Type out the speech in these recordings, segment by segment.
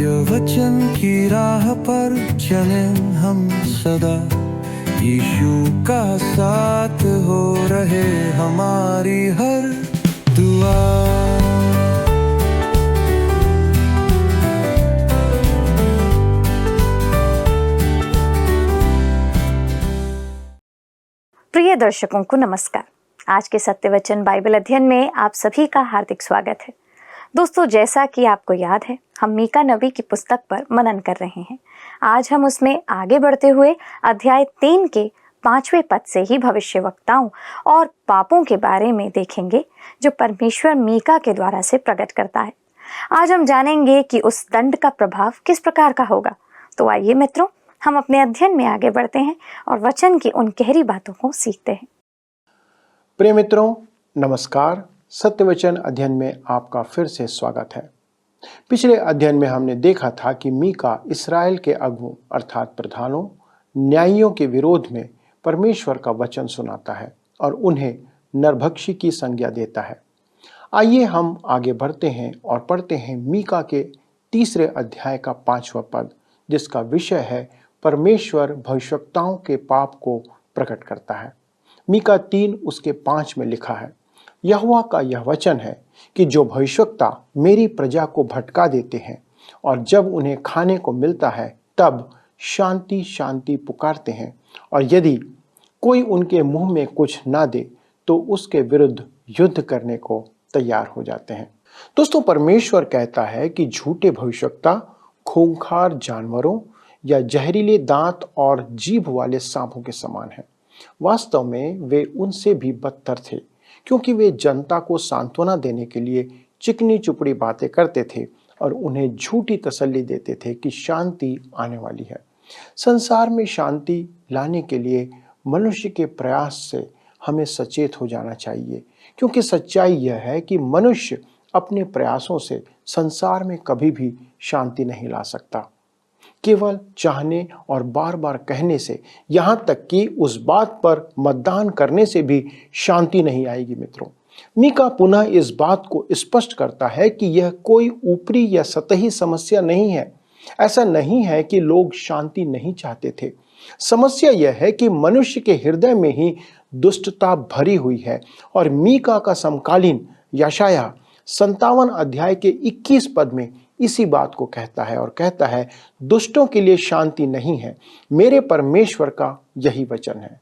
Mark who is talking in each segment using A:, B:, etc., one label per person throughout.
A: सत्य वचन की राह पर चले हम सदा, यीशु का साथ हो रहे हमारी हर दुआ।
B: प्रिय दर्शकों को नमस्कार। आज के सत्य वचन बाइबल अध्ययन में आप सभी का हार्दिक स्वागत है। दोस्तों, जैसा कि आपको याद है, हम मीका नबी की पुस्तक पर मनन कर रहे हैं। आज हम उसमें आगे बढ़ते हुए अध्याय 3 के 5वें पद से ही भविष्यवक्ताओं और पापों के बारे में देखेंगे जो परमेश्वर मीका के द्वारा से प्रकट करता है। आज हम जानेंगे कि उस दंड का प्रभाव किस प्रकार का होगा। तो आइए मित्रों, हम अपने अध्ययन में आगे बढ़ते हैं और वचन की उन गहरी बातों को सीखते हैं।
C: प्रिय मित्रों, नमस्कार। सत्य वचन अध्ययन में आपका फिर से स्वागत है। पिछले अध्ययन में हमने देखा था कि मीका इस्राएल के अगुओं अर्थात प्रधानों, न्यायियों के विरोध में परमेश्वर का वचन सुनाता है और उन्हें नरभक्षी की संज्ञा देता है। आइए हम आगे बढ़ते हैं और पढ़ते हैं मीका के 3 अध्याय का 5वां पद, जिसका विषय है परमेश्वर भविष्यवक्ताओं के पाप को प्रकट करता है। मीका 3 उसके 5 में लिखा है, यहोवा का यह वचन है कि जो भविष्यवक्ता मेरी प्रजा को भटका देते हैं और जब उन्हें खाने को मिलता है तब शांति शांति पुकारते हैं, और यदि कोई उनके मुंह में कुछ ना दे तो उसके विरुद्ध युद्ध करने को तैयार हो जाते हैं। दोस्तों, परमेश्वर कहता है कि झूठे भविष्यवक्ता खूंखार जानवरों या जहरीले दांत और जीभ वाले सांपों के समान हैं। वास्तव में वे उनसे भी बदतर थे, क्योंकि वे जनता को सांत्वना देने के लिए चिकनी चुपड़ी बातें करते थे और उन्हें झूठी तसल्ली देते थे कि शांति आने वाली है। संसार में शांति लाने के लिए मनुष्य के प्रयास से हमें सचेत हो जाना चाहिए, क्योंकि सच्चाई यह है कि मनुष्य अपने प्रयासों से संसार में कभी भी शांति नहीं ला सकता। केवल चाहने और बार बार कहने से, यहाँ तक कि उस बात पर मतदान करने से भी शांति नहीं आएगी। मित्रों, मीका पुनः इस बात को स्पष्ट करता है कि यह कोई ऊपरी या सतही समस्या नहीं है। ऐसा नहीं है कि लोग शांति नहीं चाहते थे। समस्या यह है कि मनुष्य के हृदय में ही दुष्टता भरी हुई है। और मीका का समकालीन यशायाह 57 अध्याय के 21 पद में इसी बात को कहता है और कहता है, दुष्टों के लिए शांति नहीं है, मेरे परमेश्वर का यही वचन है।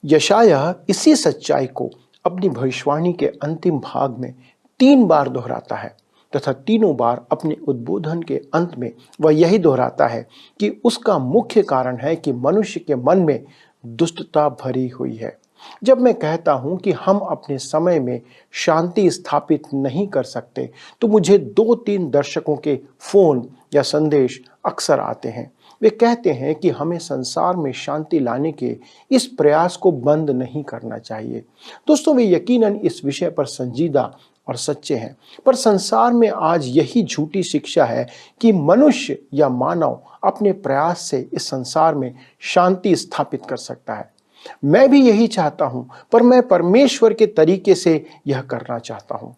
C: यशायाह इसी सच्चाई को अपनी भविष्यवाणी के अंतिम भाग में 3 बार दोहराता है तथा तीनों बार अपने उद्बोधन के अंत में वह यही दोहराता है कि उसका मुख्य कारण है कि मनुष्य के मन में दुष्टता भरी हुई है। जब मैं कहता हूं कि हम अपने समय में शांति स्थापित नहीं कर सकते, तो मुझे 2-3 दर्शकों के फोन या संदेश अक्सर आते हैं। वे कहते हैं कि हमें संसार में शांति लाने के इस प्रयास को बंद नहीं करना चाहिए। दोस्तों, वे यकीनन इस विषय पर संजीदा और सच्चे हैं, पर संसार में आज यही झूठी शिक्षा है कि मनुष्य या मानव अपने प्रयास से इस संसार में शांति स्थापित कर सकता है। मैं भी यही चाहता हूं, पर मैं परमेश्वर के तरीके से यह करना चाहता हूं।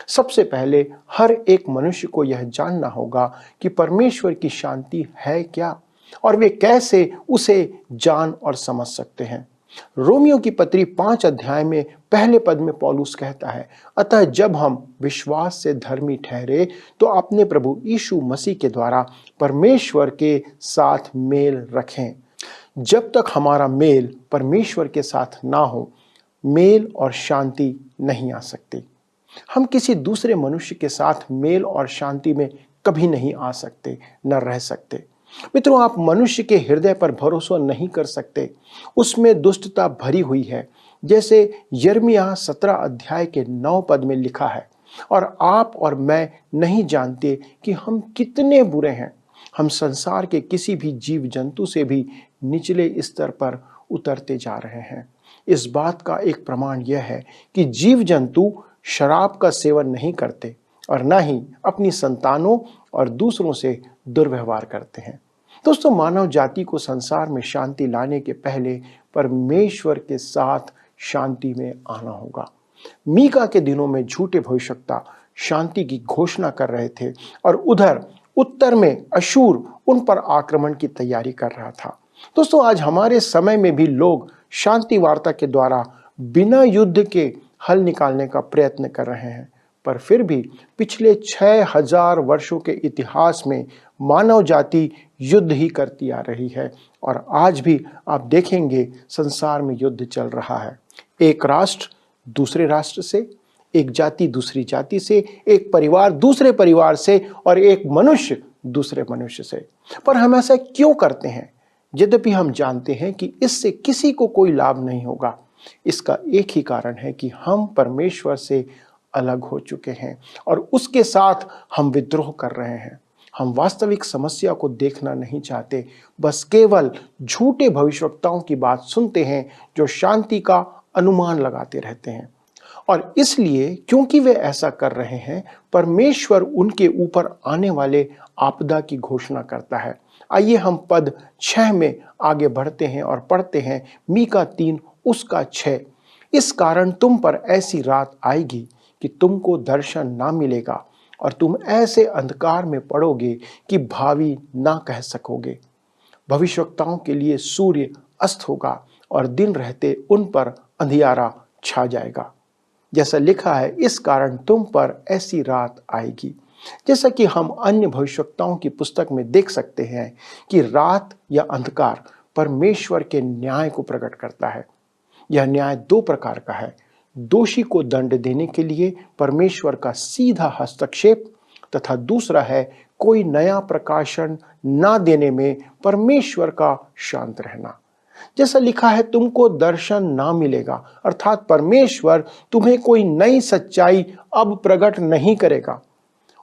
C: सबसे पहले हर एक मनुष्य को यह जानना होगा कि परमेश्वर की शांति है क्या और वे कैसे उसे जान और समझ सकते हैं। रोमियो की पत्री 5 अध्याय में पहले पद में पौलुस कहता है, अतः जब हम विश्वास से धर्मी ठहरे तो अपने प्रभु यीशु मसीह के द्वारा परमेश्वर के साथ मेल रखें। जब तक हमारा मेल परमेश्वर के साथ ना हो, मेल और शांति नहीं आ सकती। हम किसी दूसरे मनुष्य के साथ मेल और शांति में कभी नहीं आ सकते, न रह सकते। मित्रों, आप मनुष्य के हृदय पर भरोसा नहीं कर सकते, उसमें दुष्टता भरी हुई है। जैसे यिर्मयाह 17 अध्याय के 9 पद में लिखा है, और आप और मैं नहीं जानते कि हम कितने बुरे हैं। हम संसार के किसी भी जीव जंतु से भी निचले स्तर पर उतरते जा रहे हैं। इस बात का एक प्रमाण यह है कि जीव जंतु शराब का सेवन नहीं करते और न ही अपनी संतानों और दूसरों से दुर्व्यवहार करते हैं। दोस्तों, मानव जाति को संसार में शांति लाने के पहले परमेश्वर के साथ शांति में आना होगा। मीका के दिनों में झूठे भविष्यवक्ता शांति की घोषणा कर रहे थे और उधर उत्तर में अशूर उन पर आक्रमण की तैयारी कर रहा था। दोस्तों, आज हमारे समय में भी लोग शांति वार्ता के द्वारा बिना युद्ध के हल निकालने का प्रयत्न कर रहे हैं, पर फिर भी पिछले 6000 वर्षों के इतिहास में मानव जाति युद्ध ही करती आ रही है और आज भी आप देखेंगे संसार में युद्ध चल रहा है। एक राष्ट्र दूसरे राष्ट्र से, एक जाति दूसरी जाति से, एक परिवार दूसरे परिवार से और एक मनुष्य दूसरे मनुष्य से। पर हम ऐसा क्यों करते हैं? यद्यपि हम जानते हैं कि इससे किसी को कोई लाभ नहीं होगा। इसका एक ही कारण है कि हम परमेश्वर से अलग हो चुके हैं और उसके साथ हम विद्रोह कर रहे हैं। हम वास्तविक समस्या को देखना नहीं चाहते, बस केवल झूठे भविष्यवक्ताओं की बात सुनते हैं जो शांति का अनुमान लगाते रहते हैं। और इसलिए क्योंकि वे ऐसा कर रहे हैं, परमेश्वर उनके ऊपर आने वाले आपदा की घोषणा करता है। आइए हम पद 6 में आगे बढ़ते हैं और पढ़ते हैं मीका 3 उसका 6। इस कारण तुम पर ऐसी रात आएगी कि तुमको दर्शन ना मिलेगा और तुम ऐसे अंधकार में पड़ोगे कि भावी ना कह सकोगे। भविष्यवक्ताओं के लिए सूर्य अस्त होगा और दिन रहते उन पर अंधियारा छा जाएगा। जैसा लिखा है, इस कारण तुम पर ऐसी रात आएगी। जैसा कि हम अन्य भविष्यवक्ताओं की पुस्तक में देख सकते हैं कि रात या अंधकार परमेश्वर के न्याय को प्रकट करता है। यह न्याय 2 प्रकार का है। दोषी को दंड देने के लिए परमेश्वर का सीधा हस्तक्षेप तथा दूसरा है कोई नया प्रकाशन ना देने में परमेश्वर का शांत रहना। जैसा लिखा है, तुमको दर्शन ना मिलेगा, अर्थात परमेश्वर तुम्हें कोई नई सच्चाई अब प्रकट नहीं करेगा।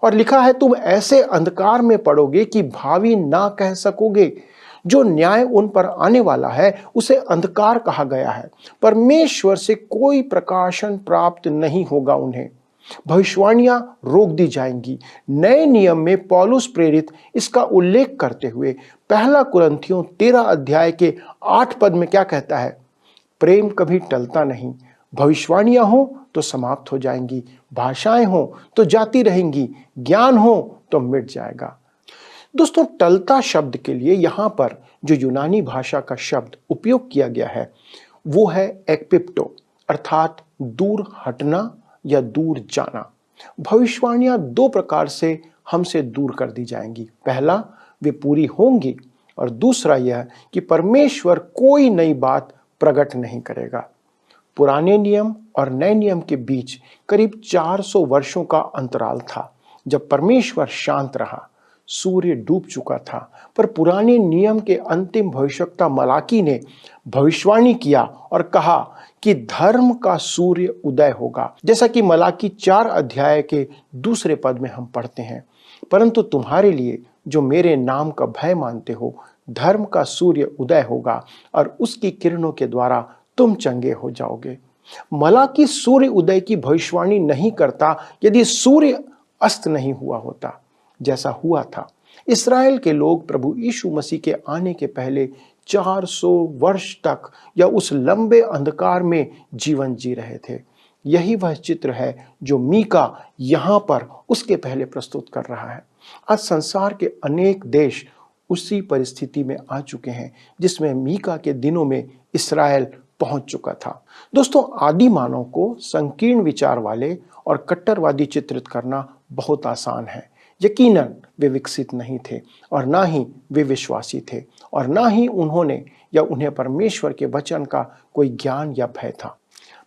C: और लिखा है, तुम ऐसे अंधकार में पड़ोगे कि भावी ना कह सकोगे। जो न्याय उन पर आने वाला है उसे अंधकार कहा गया है। परमेश्वर से कोई प्रकाशन प्राप्त नहीं होगा उन्हें। भविष्यवाणियां रोक दी जाएंगी। नए नियम में पौलुस प्रेरित इसका उल्लेख करते हुए 1 कुरिन्थियों 13 अध्याय के 8 पद में क्या कहता है? प्रेम कभी टलता नहीं। भविष्यवाणियां हो तो समाप्त हो जाएंगी, भाषाएं हो तो जाती रहेंगी, ज्ञान हो तो मिट जाएगा। दोस्तों, टलता शब्द के लिए यहां पर जो यूनानी भाषा का शब्द उपयोग किया गया है वो है एक्पिप्टो, अर्थात दूर हटना या दूर जाना। भविष्यवाणियां 2 प्रकार से हमसे दूर कर दी जाएंगी। पहला, वे पूरी होंगी और दूसरा यह कि परमेश्वर कोई नई बात प्रकट नहीं करेगा। पुराने नियम और नए नियम के बीच करीब 400 वर्षों का अंतराल था जब परमेश्वर शांत रहा। सूर्य डूब चुका था, पर पुराने नियम के अंतिम भविष्यवक्ता मलाकी ने भविष्यवाणी किया और कहा कि धर्म का सूर्य उदय होगा। जैसा कि मलाकी 4 अध्याय के 2 पद में हम पढ़ते हैं, परंतु तुम्हारे लिए जो मेरे नाम का भय मानते हो, धर्म का सूर्य उदय होगा और उसकी किरणों के द्वारा तुम चंगे हो जाओगे। मलाकी सूर्य उदय की भविष्यवाणी नहीं करता यदि सूर्य अस्त नहीं हुआ होता, जैसा हुआ था। इस्राएल के लोग प्रभु यीशु मसीह के आने के पहले 400 वर्ष तक या उस लंबे अंधकार में जीवन जी रहे थे। यही वह चित्र है जो मीका यहाँ पर उसके पहले प्रस्तुत कर रहा है। आज संसार के अनेक देश उसी परिस्थिति में आ चुके हैं जिसमें मीका के दिनों में इस्राएल पहुंच चुका था। दोस्तों, आदि मानव को संकीर्ण विचार वाले और कट्टरवादी चित्रित करना बहुत आसान है। यकीनन वे विकसित नहीं थे और ना ही वे विश्वासी थे और ना ही उन्होंने या उन्हें परमेश्वर के वचन का कोई ज्ञान या भय था।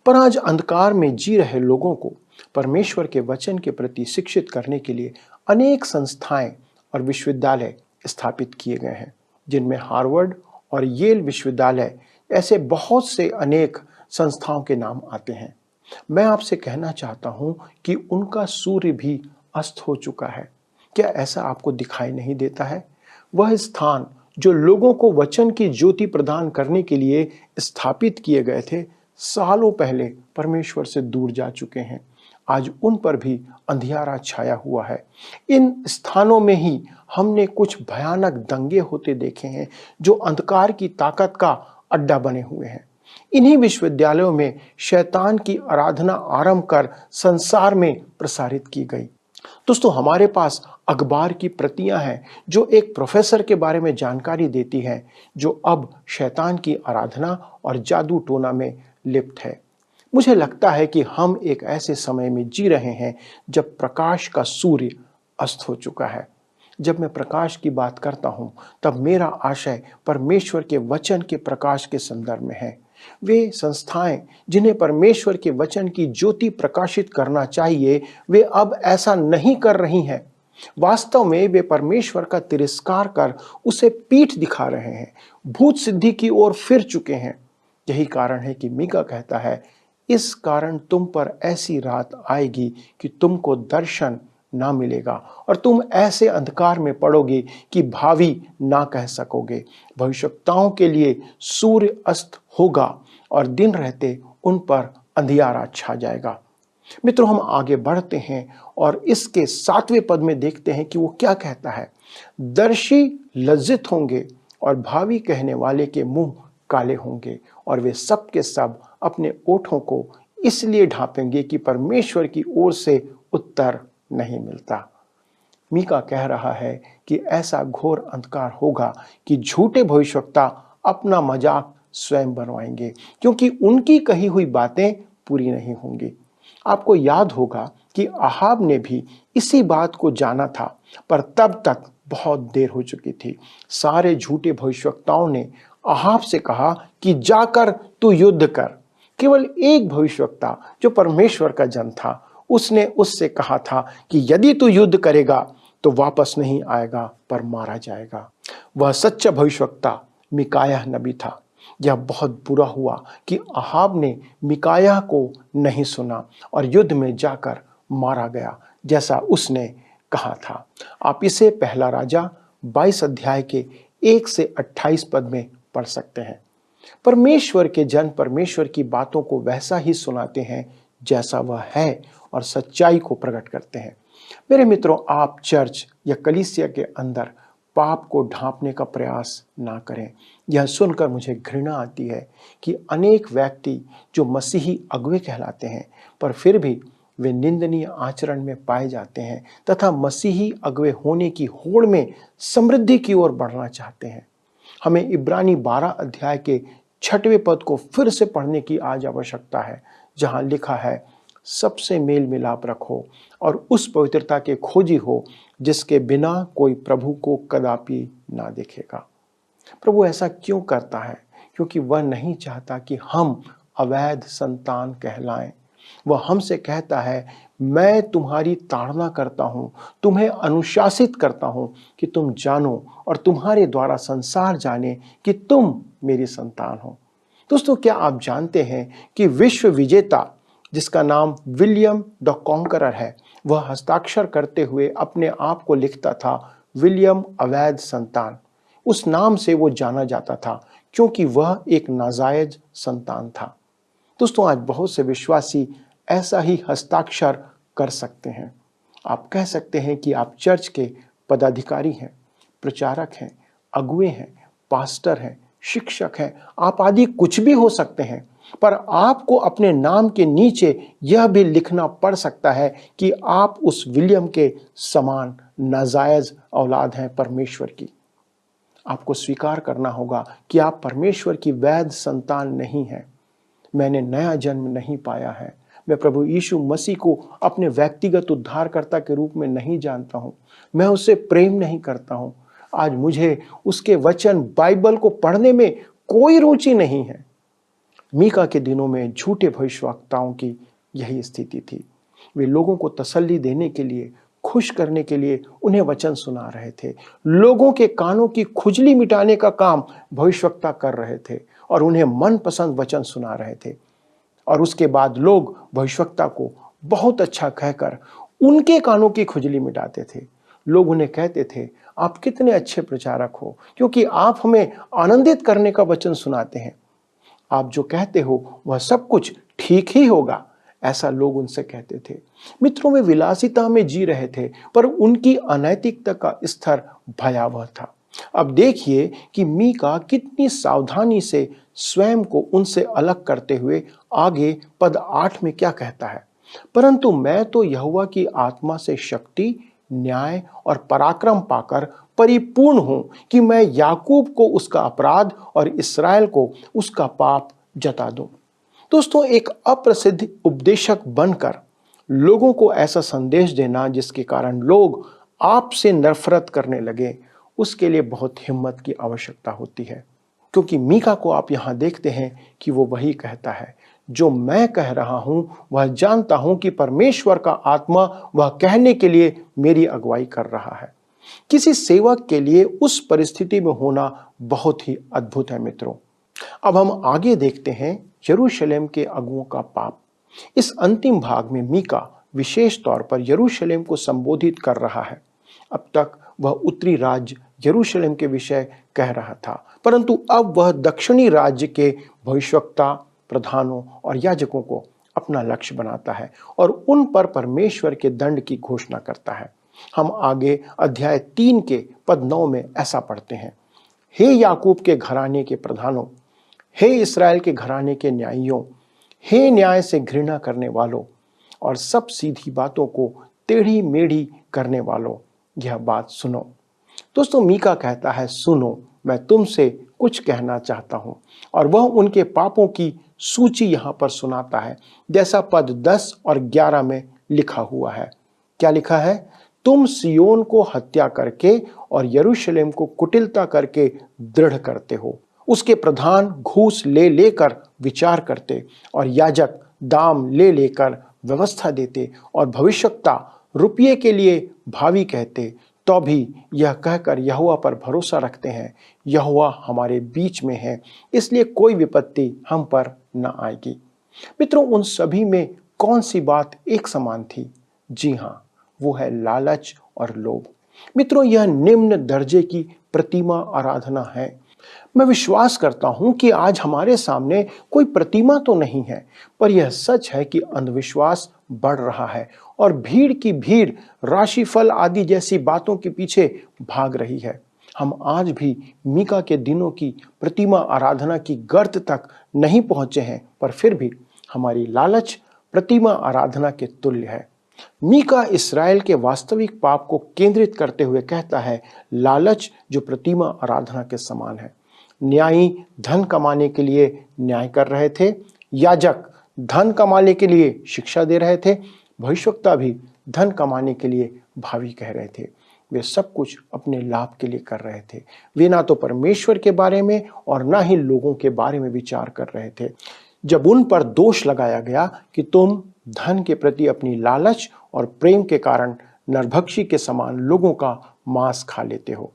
C: पर आज अंधकार में जी रहे लोगों को परमेश्वर के वचन के प्रति शिक्षित करने के लिए अनेक संस्थाएं और विश्वविद्यालय स्थापित किए गए हैं, जिनमें हार्वर्ड और येल विश्वविद्यालय ऐसे बहुत से अनेक संस्थाओं के नाम आते हैं। मैं आपसे कहना चाहता हूं कि उनका सूर्य भी अस्त हो चुका है। क्या ऐसा आपको दिखाई नहीं देता है? वह स्थान जो लोगों को वचन की ज्योति प्रदान करने के लिए स्थापित किए गए थे, सालों पहले परमेश्वर से दूर जा चुके हैं। आज उन पर भी अंधियारा छाया हुआ है। इन स्थानों में ही हमने कुछ भयानक दंगे होते देखे हैं जो अंधकार की ताकत का अड्डा बने हुए हैं। इन्हीं विश्वविद्यालयों में शैतान की आराधना आरंभ कर संसार में प्रसारित की गई। दोस्तों, हमारे पास अखबार की प्रतियां हैं जो एक प्रोफेसर के बारे में जानकारी देती हैं जो अब शैतान की आराधना और जादू टोना में लिप्त है। मुझे लगता है कि हम एक ऐसे समय में जी रहे हैं जब प्रकाश का सूर्य अस्त हो चुका है। जब मैं प्रकाश की बात करता हूं, तब मेरा आशय परमेश्वर के वचन के प्रकाश के संदर्भ में है। वे संस्थाएं जिन्हें परमेश्वर के वचन की ज्योति प्रकाशित करना चाहिए, वे अब ऐसा नहीं कर रही हैं। वास्तव में वे परमेश्वर का तिरस्कार कर उसे पीठ दिखा रहे हैं, भूत सिद्धि की ओर फिर चुके हैं। यही कारण है कि मीका कहता है, इस कारण तुम पर ऐसी रात आएगी कि तुमको दर्शन ना मिलेगा और तुम ऐसे अंधकार में पड़ोगे कि भावी ना कह सकोगे। भविष्यवक्ताओं के लिए सूर्य अस्त होगा और दिन रहते उन पर अंधियारा छा जाएगा। मित्रों, हम आगे बढ़ते हैं और इसके 7वें पद में देखते हैं कि वो क्या कहता है। दर्शी लज्जित होंगे और भावी कहने वाले के मुंह काले होंगे और वे सब के सब अपने ओठों को इसलिए ढांपेंगे कि परमेश्वर की ओर से उत्तर नहीं मिलता। मीका कह रहा है कि ऐसा घोर अंधकार होगा कि झूठे भविष्यवक्ता अपना मजाक स्वयं बनवाएंगे, क्योंकि उनकी कही हुई बातें पूरी नहीं होंगी। आपको याद होगा कि अहाब ने भी इसी बात को जाना था, पर तब तक बहुत देर हो चुकी थी। सारे झूठे भविष्यवक्ताओं ने अहाब से कहा कि जाकर तू युद्ध कर। केवल एक भविष्यवक्ता जो परमेश्वर का जन था, उसने उससे कहा था कि यदि तू युद्ध करेगा तो वापस नहीं आएगा पर मारा जाएगा। वह सच्चा भविष्यवक्ता मिकायाह नबी था। यह बहुत बुरा हुआ कि अहाब ने मिकायाह को नहीं सुना और युद्ध में जाकर मारा गया, जैसा उसने कहा था। आप इसे पहला राजा 22 अध्याय के 1 से 28 पद में पढ़ सकते हैं। परमेश्वर के जन परमेश्वर की बातों को वैसा ही सुनाते हैं जैसा वह है और सच्चाई को प्रकट करते हैं। मेरे मित्रों, आप चर्च या कलीसिया के अंदर पाप को ढांपने का प्रयास ना करें। यह सुनकर मुझे घृणा आती है कि अनेक व्यक्ति जो मसीही अगुवे कहलाते हैं, पर फिर भी वे निंदनीय आचरण में पाए जाते हैं तथा मसीही अगुवे होने की होड़ में समृद्धि की ओर बढ़ना चाहते हैं। हमें इब्रानी 12 अध्याय के 6वें पद को फिर से पढ़ने की आज आवश्यकता है, जहां लिखा है, सबसे मेल मिलाप रखो और उस पवित्रता के खोजी हो जिसके बिना कोई प्रभु को कदापि ना देखेगा। प्रभु ऐसा क्यों करता है? क्योंकि वह नहीं चाहता कि हम अवैध संतान कहलाएं। वह हमसे कहता है, मैं तुम्हारी ताड़ना करता हूं, तुम्हें अनुशासित करता हूं कि तुम जानो और तुम्हारे द्वारा संसार जाने कि तुम मेरी संतान हो। दोस्तों, क्या आप जानते हैं कि विश्व विजेता जिसका नाम विलियम द कॉन्करर है, वह हस्ताक्षर करते हुए अपने आप को लिखता था विलियम अवैध संतान। उस नाम से वो जाना जाता था क्योंकि वह एक नाजायज संतान था। दोस्तों, आज बहुत से विश्वासी ऐसा ही हस्ताक्षर कर सकते हैं। आप कह सकते हैं कि आप चर्च के पदाधिकारी हैं, प्रचारक हैं, अगुवे हैं, पास्टर हैं, शिक्षक हैं, आप आदि कुछ भी हो सकते हैं, पर आपको अपने नाम के नीचे यह भी लिखना पड़ सकता है कि आप उस विलियम के समान नाजायज औलाद हैं परमेश्वर की। आपको स्वीकार करना होगा कि आप परमेश्वर की वैध संतान नहीं हैं। मैंने नया जन्म नहीं पाया है। मैं प्रभु यीशु मसीह को अपने व्यक्तिगत उद्धारकर्ता के रूप में नहीं जानता हूँ। मैं उससे प्रेम नहीं करता हूँ। आज मुझे उसके वचन बाइबल को पढ़ने में कोई रुचि नहीं है। मीका के दिनों में झूठे भविष्यवक्ताओं की यही स्थिति थी। वे लोगों को तसल्ली देने के लिए, खुश करने के लिए उन्हें वचन सुना रहे थे। लोगों के कानों की खुजली मिटाने का काम भविष्यवक्ता कर रहे थे और उन्हें मनपसंद वचन सुना रहे थे। और उसके बाद लोग भविष्यवक्ता को बहुत अच्छा कहकर उनके कानों की खुजली मिटाते थे। लोग उन्हें कहते थे, आप कितने अच्छे प्रचारक हो, क्योंकि आप हमें आनंदित करने का वचन सुनाते हैं। आप जो कहते हो वह सब कुछ ठीक ही होगा, ऐसा लोग उनसे कहते थे। मित्रों, वे विलासिता में जी रहे थे, पर उनकी अनैतिकता का स्तर भयावह था। अब देखिए कि मीका कितनी सावधानी से स्वयं को उनसे अलग करते हुए आगे पद 8 में क्या कहता है। परंतु मैं तो यहोवा की आत्मा से शक्ति, न्याय और पराक्रम पाकर परिपूर्ण हूं कि मैं याकूब को उसका अपराध और इस्राएल को उसका पाप जता दूं। दोस्तों, एक अप्रसिद्ध उपदेशक बनकर लोगों को ऐसा संदेश देना जिसके कारण लोग आपसे नफरत करने लगे, उसके लिए बहुत हिम्मत की आवश्यकता होती है। क्योंकि मीका को आप यहां देखते हैं कि वो वही कहता है जो मैं कह रहा हूं, वह जानता हूं कि परमेश्वर का आत्मा वह कहने के लिए मेरी अगुवाई कर रहा है। किसी सेवक के लिए उस परिस्थिति में होना बहुत ही अद्भुत है मित्रों। अब हम आगे देखते हैं यरूशलेम के अगुओं का पाप। इस अंतिम भाग में मीका विशेष तौर पर यरूशलेम को संबोधित कर रहा है। अब तक वह उत्तरी राज्य यरूशलेम के विषय कह रहा था, परंतु अब वह दक्षिणी राज्य के भविष्यवक्ता, प्रधानों और याजकों को अपना लक्ष्य बनाता है और उन पर परमेश्वर के दंड की घोषणा करता है। हम आगे अध्याय 3 के पद 9 में ऐसा पढ़ते हैं, हे याकूब के घराने के प्रधानों, हे इस्राएल के घराने के न्यायियों, हे न्याय से घृणा करने वालों और सब सीधी बातों को टेढ़ी मेढ़ी करने वालों, यह बात सुनो। दोस्तों, मीका कहता है, सुनो, मैं तुमसे कुछ कहना चाहता हूं। और वह उनके पापों की सूची यहां पर सुनाता है, जैसा पद 10 और 11 में लिखा हुआ है। क्या लिखा है? तुम सियोन को हत्या करके और यरूशलेम को कुटिलता करके दृढ़ करते हो। उसके प्रधान घूस ले लेकर विचार करते और याजक दाम ले लेकर व्यवस्था देते और भविष्यवक्ता रुपये के लिए भावी कहते, तो भी यह कहकर यहोवा पर भरोसा रखते हैं, यहोवा हमारे बीच में है, इसलिए कोई विपत्ति हम पर न आएगी। मित्रों, उन सभी में कौन सी बात एक समान थी? जी हाँ, वो है लालच और लोभ। मित्रों, यह निम्न दर्जे की प्रतिमा आराधना है। मैं विश्वास करता हूं कि आज हमारे सामने कोई प्रतिमा तो नहीं है, पर यह सच है कि अंधविश्वास बढ़ रहा है और भीड़ की भीड़ राशिफल आदि जैसी बातों के पीछे भाग रही है। हम आज भी मीका के दिनों की प्रतिमा आराधना की गर्त तक नहीं पहुंचे हैं, पर फिर भी हमारी लालच प्रतिमा आराधना के तुल्य है। मीका इस्राएल के वास्तविक पाप को केंद्रित करते हुए कहता है, लालच जो प्रतिमा आराधना के समान है। न्यायी धन कमाने के लिए न्याय कर रहे थे, याजक धन कमाने के लिए शिक्षा दे रहे थे, भविष्यवक्ता भी धन कमाने के लिए भावी कह रहे थे। वे सब कुछ अपने लाभ के लिए कर रहे थे। वे ना तो परमेश्वर के बारे में और ना ही लोगों के बारे में विचार कर रहे थे। जब उन पर दोष लगाया गया कि तुम धन के प्रति अपनी लालच और प्रेम के कारण नरभक्षी के समान लोगों का मांस खा लेते हो।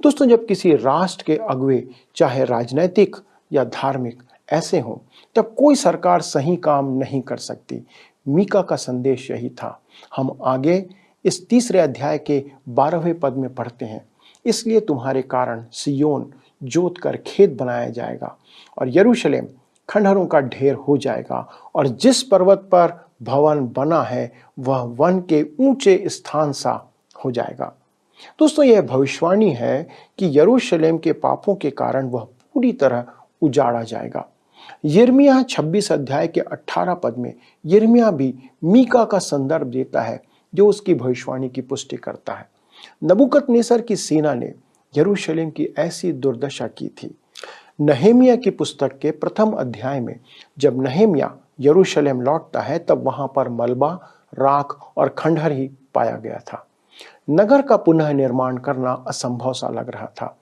C: दोस्तों, जब किसी राष्ट्र के अगुवे, चाहे राजनैतिक या धार्मिक, ऐसे हों, तब कोई सरकार सही काम नहीं कर सकती। मीका का संदेश यही था। हम आगे इस तीसरे अध्याय के 12वें पद में पढ़ते हैं, इसलिए तुम्हारे कारण सियोन जोत कर खेत बनाया जाएगा और यरूशलेम खंडहरों का ढेर हो जाएगा, और जिस पर्वत पर भवन बना है वह वन के ऊंचे स्थान सा हो जाएगा। दोस्तों, यह भविष्यवाणी है कि यरूशलेम के पापों के कारण वह पूरी तरह उजाड़ा जाएगा। यिर्मयाह 26 अध्याय के 18 पद में यिर्मयाह भी मीका का संदर्भ देता है, जो उसकी भविष्यवाणी की पुष्टि करता है। नबूकदनेस्सर की सेना ने यरूशलेम की ऐसी दुर्दशा की थी। नहमिया की पुस्तक के प्रथम अध्याय में जब नहमिया यरूशलेम लौटता है, तब वहां पर मलबा, राख और खंडहर ही पाया गया था। नगर का पुनः निर्माण करना असंभव सा लग रहा था।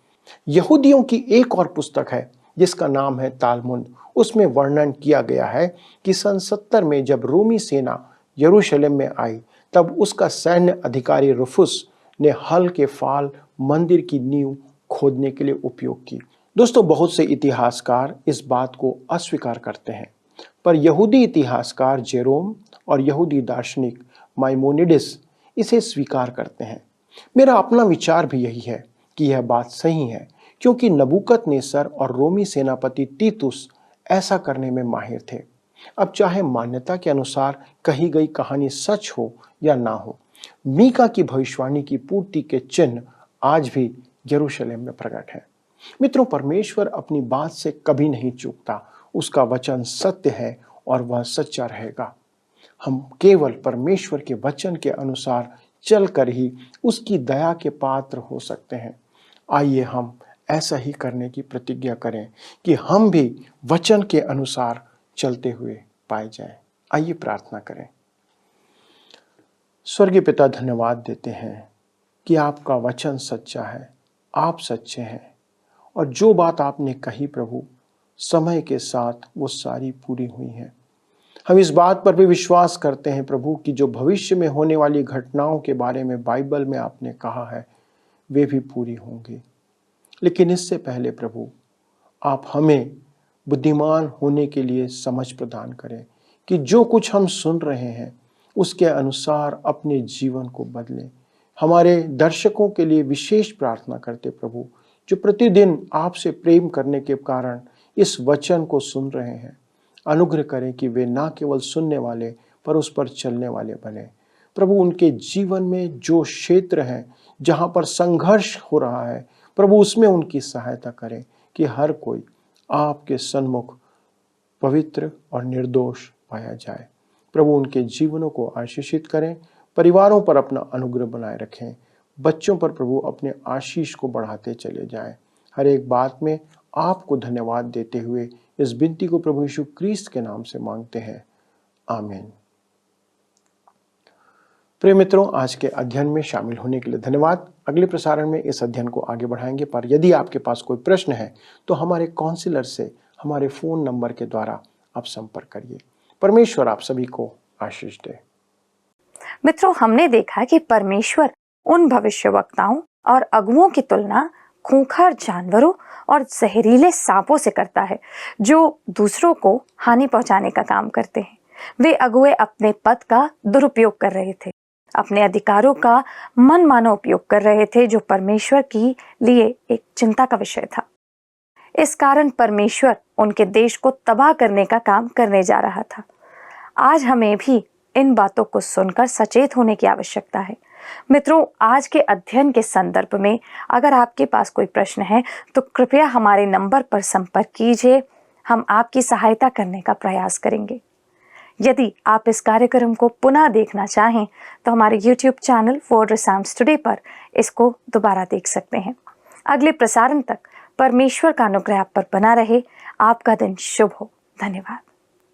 C: यहूदियों की एक और पुस्तक है जिसका नाम है तालमुद। उसमें वर्णन किया गया है कि सन 70 में जब रोमी सेना यरूशलेम में आई, तब उसका सैन्य अधिकारी रुफुस ने हल के फाल मंदिर की नींव खोदने के लिए उपयोग की। दोस्तों, बहुत से इतिहासकार इस बात को अस्वीकार करते हैं, पर यहूदी इतिहासकार जेरोम और यहूदी दार्शनिक माइमोनिडिस इसे स्वीकार करते हैं। मेरा अपना विचार भी यही है कि यह बात सही है, क्योंकि नबूकदनेस्सर और रोमी सेनापति तीतुस ऐसा करने में माहिर थे। अब चाहे मान्यता के अनुसार कही गई कहानी सच हो या ना हो, मीका की भविष्यवाणी की पूर्ति के चिन्ह आज भी यरूशलेम में प्रकट है। मित्रों, परमेश्वर अपनी बात से कभी नहीं चूकता। उसका वचन सत्य है और वह सच्चा रहेगा। हम केवल परमेश्वर के वचन के अनुसार चलकर ही उसकी दया के पात्र हो सकते हैं। आइए हम ऐसा ही करने की प्रतिज्ञा करें कि हम भी वचन के अनुसार चलते हुए पाए जाएं। आइए प्रार्थना करें। स्वर्गीय पिता, धन्यवाद देते हैं कि आपका वचन सच्चा है, आप सच्चे हैं और जो बात आपने कही प्रभु, समय के साथ वो सारी पूरी हुई हैं। हम इस बात पर भी विश्वास करते हैं प्रभु कि जो भविष्य में होने वाली घटनाओं के बारे में बाइबल में आपने कहा है वे भी पूरी होंगी। लेकिन इससे पहले प्रभु, आप हमें बुद्धिमान होने के लिए समझ प्रदान करें कि जो कुछ हम सुन रहे हैं उसके अनुसार अपने जीवन को बदलें। हमारे दर्शकों के लिए विशेष प्रार्थना करते प्रभु, जो प्रतिदिन आपसे प्रेम करने के कारण इस वचन को सुन रहे हैं। अनुग्रह करें कि वे ना केवल सुनने वाले पर उस पर चलने वाले बने। प्रभु, उनके जीवन में जो क्षेत्र हैं जहाँ पर संघर्ष हो रहा है प्रभु, उसमें उनकी सहायता करें कि हर कोई आपके सन्मुख पवित्र और निर्दोष पाया जाए। प्रभु, उनके जीवनों को आशीषित करें, परिवारों पर अपना अनुग्रह बनाए रखें, बच्चों पर प्रभु अपने आशीष को बढ़ाते चले जाएं। हर एक बात में आपको धन्यवाद देते हुए इस विनती को प्रभु यीशु क्रिस्त के नाम से मांगते हैं, आमीन। प्रिय मित्रों, आज के अध्ययन में शामिल होने के लिए धन्यवाद। अगले प्रसारण में इस अध्ययन को आगे बढ़ाएंगे, पर यदि आपके पास कोई प्रश्न है तो हमारे काउंसलर से हमारे फोन नंबर के द्वारा आप संपर्क करिए। परमेश्वर आप सभी को आशीष दे।
B: मित्रों, हमने देखा कि परमेश्वर उन भविष्यवक्ताओं और अगुओं की तुलना खूंखार जानवरों और जहरीले सांपों से करता है जो दूसरों को हानि पहुंचाने का काम करते हैं। वे अगुए अपने पद का दुरुपयोग कर रहे थे, अपने अधिकारों का मनमाना उपयोग कर रहे थे, जो परमेश्वर के लिए एक चिंता का विषय था। इस कारण परमेश्वर उनके देश को तबाह करने का काम करने जा रहा था। आज हमें भी इन बातों को सुनकर सचेत होने की आवश्यकता है। मित्रों, आज के अध्ययन के संदर्भ में अगर आपके पास कोई प्रश्न है तो कृपया हमारे नंबर पर संपर्क कीजिए। हम आपकी सहायता करने का प्रयास करेंगे। यदि आप इस कार्यक्रम को पुनः देखना चाहें तो हमारे YouTube channel Word Psalms Today पर इसको दोबारा देख सकते हैं। अगले प्रसारण तक परमेश्वर का अनुग्रह आप पर बना रहे। आपका दिन शुभ हो। धन्यवाद।